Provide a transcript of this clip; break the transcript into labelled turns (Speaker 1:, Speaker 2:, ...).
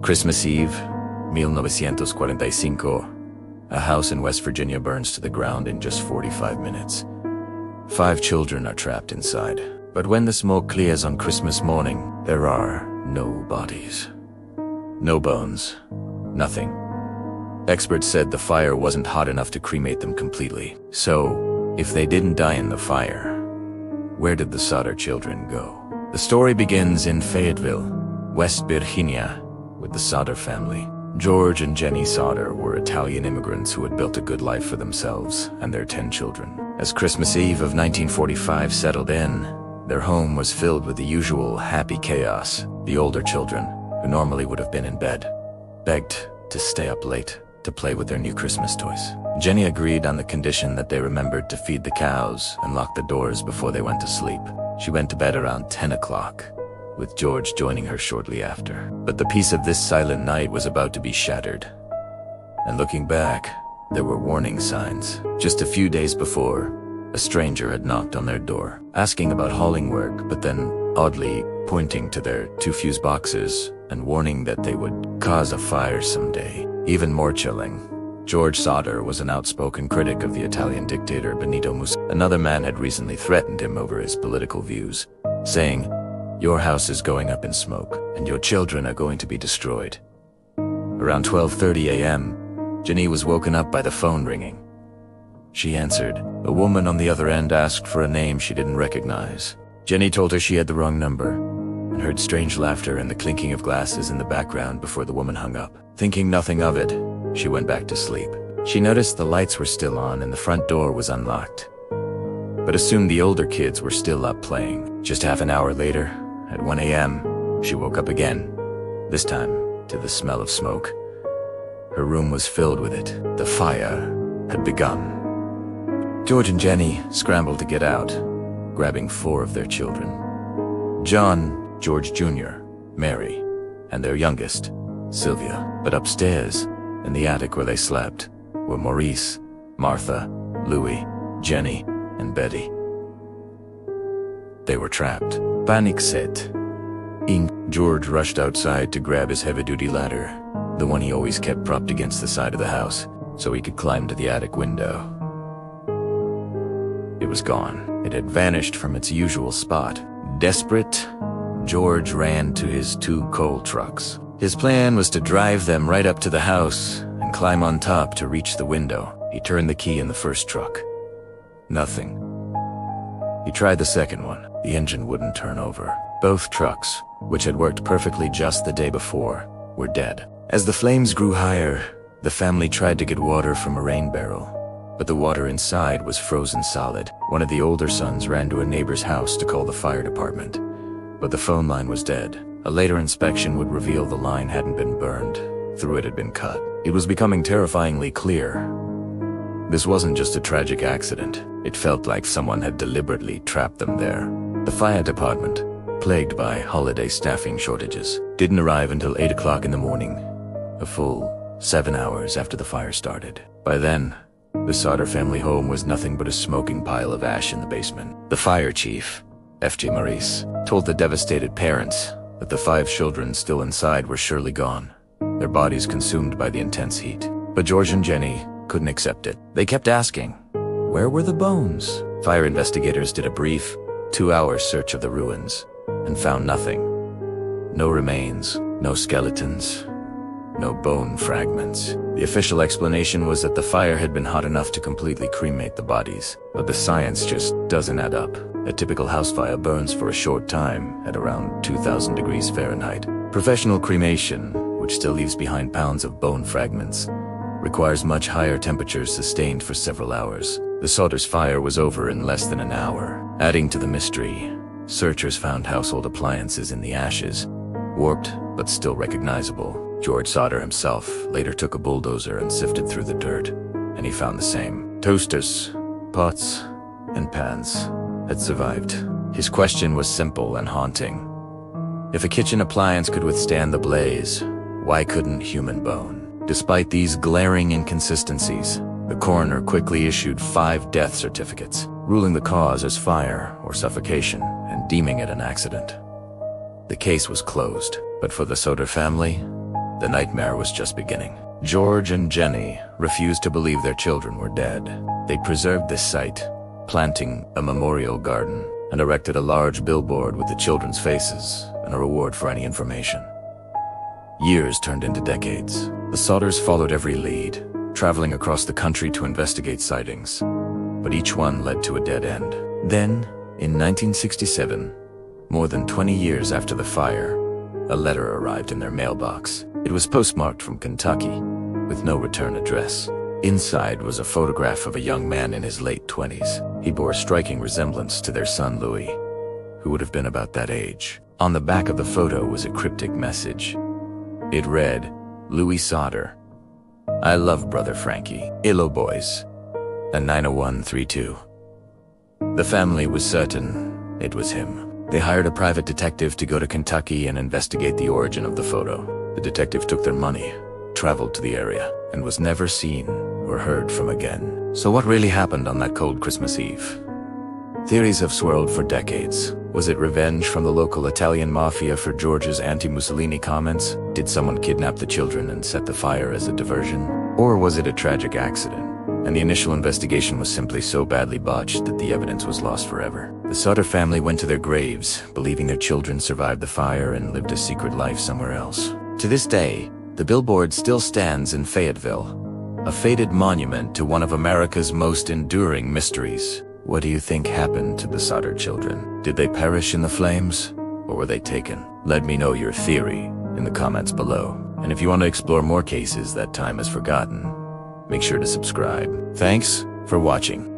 Speaker 1: Christmas Eve, 1945, a house in West Virginia burns to the ground in just 45 minutes. 5 children are trapped inside. But when the smoke clears on Christmas morning, there are no bodies. No bones. Nothing. Experts said the fire wasn't hot enough to cremate them completely. So, if they didn't die in the fire, where did the Sodder children go? The story begins in Fayetteville, West Virginia, with the Sodder family. George and Jenny Sodder were Italian immigrants who had built a good life for themselves and their 10 children. As Christmas Eve of 1945 settled in, their home was filled with the usual happy chaos. The older children, who normally would have been in bed, begged to stay up late to play with their new Christmas toys. Jenny agreed on the condition that they remembered to feed the cows and lock the doors before they went to sleep. She went to bed around 10 o'clock, with George joining her shortly after. But the peace of this silent night was about to be shattered. And looking back, there were warning signs. Just a few days before, a stranger had knocked on their door, asking about hauling work, but then oddly pointing to their 2 fuse boxes and warning that they would cause a fire someday. Even more chilling, George Sodder was an outspoken critic of the Italian dictator Benito Mussolini. Another man had recently threatened him over his political views, saying, "Your house is going up in smoke, and your children are going to be destroyed." Around 12:30 a.m., Jenny was woken up by the phone ringing. She answered. A woman on the other end asked for a name she didn't recognize. Jenny told her she had the wrong number, and heard strange laughter and the clinking of glasses in the background before the woman hung up. Thinking nothing of it, she went back to sleep. She noticed the lights were still on and the front door was unlocked, but assumed the older kids were still up playing. Just half an hour later, at 1 a.m., she woke up again, this time to the smell of smoke. Her room was filled with it. The fire had begun. George and Jenny scrambled to get out, grabbing 4 of their children. John, George Jr., Mary, and their youngest, Sylvia. But upstairs, in the attic where they slept, were Maurice, Martha, Louis, Jenny, and Betty. They were trapped. Panic set in. George rushed outside to grab his heavy-duty ladder, the one he always kept propped against the side of the house, so he could climb to the attic window. It was gone. It had vanished from its usual spot. Desperate, George ran to his 2 coal trucks. His plan was to drive them right up to the house and climb on top to reach the window. He turned the key in the first truck. Nothing. He tried the second one. The engine wouldn't turn over. Both trucks, which had worked perfectly just the day before, were dead. As the flames grew higher, the family tried to get water from a rain barrel, but the water inside was frozen solid. One of the older sons ran to a neighbor's house to call the fire department, but the phone line was dead. A later inspection would reveal the line hadn't been burned. Through it had been cut. It was becoming terrifyingly clear. This wasn't just a tragic accident. It felt like someone had deliberately trapped them there. The fire department, plagued by holiday staffing shortages, didn't arrive until 8 o'clock in the morning, a full 7 hours after the fire started. By then, the Sodder family home was nothing but a smoking pile of ash in the basement. The fire chief, F.J. Maurice, told the devastated parents that the 5 children still inside were surely gone, their bodies consumed by the intense heat. But George and Jenny couldn't accept it. They kept asking, where were the bones? Fire investigators did a brief, 2-hour search of the ruins and found nothing. No remains, no skeletons, no bone fragments. The official explanation was that the fire had been hot enough to completely cremate the bodies, but the science just doesn't add up. A typical house fire burns for a short time at around 2,000 degrees Fahrenheit. Professional cremation, which still leaves behind pounds of bone fragments, requires much higher temperatures sustained for several hours. The Sodder's fire was over in less than an hour. Adding to the mystery, searchers found household appliances in the ashes, warped but still recognizable. George Sodder himself later took a bulldozer and sifted through the dirt, and he found the same. Toasters, pots, and pans had survived. His question was simple and haunting. If a kitchen appliance could withstand the blaze, why couldn't human bone? Despite these glaring inconsistencies, the coroner quickly issued 5 death certificates, ruling the cause as fire or suffocation and deeming it an accident. The case was closed, but for the Sodder family, the nightmare was just beginning. George and Jenny refused to believe their children were dead. They preserved this site, planting a memorial garden, and erected a large billboard with the children's faces and a reward for any information. Years turned into decades. The Sodders followed every lead, traveling across the country to investigate sightings, but each one led to a dead end. Then, in 1967, more than 20 years after the fire, a letter arrived in their mailbox. It was postmarked from Kentucky, with no return address. Inside was a photograph of a young man in his late 20s. He bore a striking resemblance to their son Louis, who would have been about that age. On the back of the photo was a cryptic message. It read, "Louis Sodder. I love brother Frankie. Illo boys." A 90132. The family was certain it was him. They hired a private detective to go to Kentucky and investigate the origin of the photo. The detective took their money, traveled to the area, and was never seen or heard from again. So what really happened on that cold Christmas Eve? Theories have swirled for decades. Was it revenge from the local Italian mafia for George's anti-Mussolini comments? Did someone kidnap the children and set the fire as a diversion? Or was it a tragic accident, and the initial investigation was simply so badly botched that the evidence was lost forever? The Sodder family went to their graves, believing their children survived the fire and lived a secret life somewhere else. To this day, the billboard still stands in Fayetteville, a faded monument to one of America's most enduring mysteries. What do you think happened to the Sodder children? Did they perish in the flames, or were they taken? Let me know your theory in the comments below. And if you want to explore more cases that time has forgotten, make sure to subscribe. Thanks for watching.